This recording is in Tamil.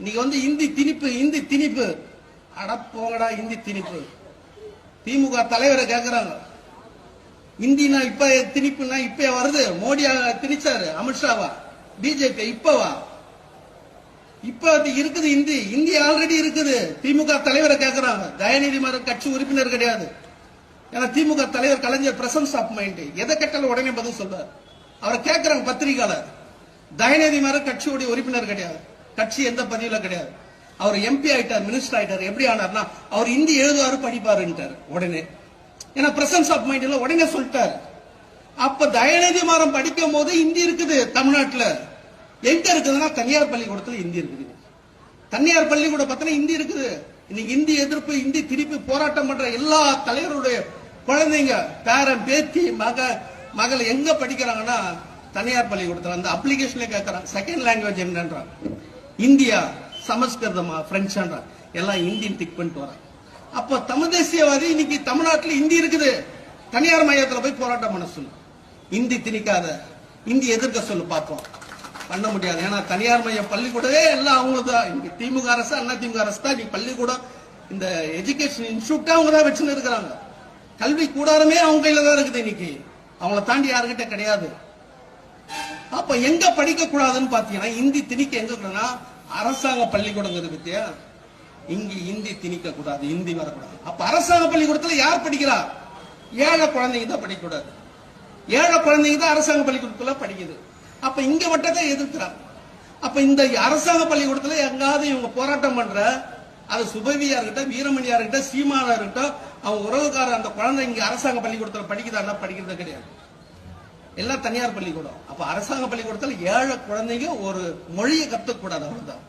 இன்னைக்கு இந்தி திணிப்பு அடப்போங்கடா இந்தி திணிப்பு. திமுக தலைவரை கேக்குறாங்க, இந்தினா இப்ப திணிப்புனா இப்ப வருது, மோடியா திணிச்சாரு, அமித்ஷாவா பிஜேபி இப்பவா? இப்ப இருக்குது இந்தி ஆல்ரெடி இருக்குது. திமுக தலைவரை கேக்குறாங்க. தயாநிதி மாறன் கட்சி உறுப்பினர் கிடையாது. ஏன்னா திமுக தலைவர் கலைஞர் பிரசன்ஸ் ஆஃப் மைண்ட், எதை கேட்டாலும் உடனே பதில் சொல்றாரு. அவரை கேட்கிறாங்க பத்திரிகையாளர். தயாநிதி மாறன் கட்சியுடைய உறுப்பினர் கிடையாது, கட்சி எந்த பதிவுல கிடையாது. அவர் எம்பி ஆயிட்டார், மினிஸ்டர் ஆயிட்டார். எப்படி ஆனார்னா அவர் இந்தி எழுதுவாரு படிப்பாருன்ட்டார் உடனே. ஏன்னா பிரசன்ஸ் ஆஃப் மைண்ட் உடனே சொல்லிட்டாரு. அப்ப தயாநிதி மாறன் படிக்கும் போது இந்தி இருக்குது தமிழ்நாட்டுல. எங்க இருக்குதுன்னா தனியார் பள்ளிக்கூடத்துல இந்தி இருக்குது. தனியார் பள்ளிக்கூடம் பார்த்தா இந்தி இருக்குது. இன்னைக்கு இந்தி எதிர்ப்பு, இந்தி திருப்பி போராட்டம் பண்ற எல்லா தலைவருடைய குழந்தைங்க, பேரன் பேத்தி மகள் எங்க படிக்கிறாங்கன்னா தனியார் பள்ளிக்கூடத்துல. அந்த அப்ளிகேஷன்ல கேட்கறாங்க செகண்ட் லாங்குவேஜ் என்னன்றாங்க. இந்தியா, சமஸ்கிருதமா, பிரெஞ்சான்றாங்க. எல்லாம் இந்தியன் டிக் பண்ணிட்டு வராங்க. அப்ப தமிழ் தேசியவாதி இன்னைக்கு தமிழ்நாட்டில் இந்தி இருக்குது, தனியார் மையத்தில் போய் போராட்டம் பண்ண சொல்லு. இந்தி திணிக்காத, இந்தி எதிர்க்க சொல்லு, பார்ப்போம். பண்ண முடியாது. ஏன்னா தனியார் மையம் பள்ளிக்கூடவே எல்லாம் அவங்களுக்கு தான். இன்னைக்கு திமுக அரசு, அண்ணா திமுக அரசு தான் இன்னைக்கு பள்ளிக்கூடம், இந்த எஜுகேஷன் இன்ஸ்டியூட் அவங்க தான் வச்சுன்னு இருக்கிறாங்க. கல்வி கூடாரமே அவங்க கையில தான் இருக்குது. இன்னைக்கு அவங்கள தாண்டி யாருக்கிட்ட கிடையாது. அப்ப எங்க படிக்க கூடாதுன்னு பாத்தீங்கன்னா இந்தி திணிக்க எங்க கூடாதுன்னா அரசாங்க பள்ளிக்கூடங்கிறது பத்தியா. இங்க இந்தி திணிக்க கூடாது, இந்தி வரக்கூடாது. அப்ப அரசாங்க பள்ளிக்கூடத்துல யார் படிக்கிறா? ஏழை குழந்தைங்க தான் படிக்கக்கூடாது. ஏழை குழந்தைங்க தான் அரசாங்க பள்ளிக்கூடத்துல படிக்குது. அப்ப இங்க மட்டும் தான் எதிர்க்கிறாங்க. அப்ப இந்த அரசாங்க பள்ளிக்கூடத்துல எங்காவது இவங்க போராட்டம் பண்ற, அது சுபவியா இருக்கட்டும், வீரமணியா இருக்கட்டும், சீமானா இருக்கட்டும், அவங்க உறவுக்காரர் அந்த குழந்தை இங்க அரசாங்க பள்ளிக்கூடத்துல படிக்குதான்னா படிக்கிறது கிடையாது. எல்லாம் தனியார் பள்ளிக்கூடம். அப்ப அரசாங்க பள்ளிக்கூடத்துல ஏழை குழந்தைங்க ஒரு மொழியை கத்துக்கூடாது, அவ்வளவுதான்.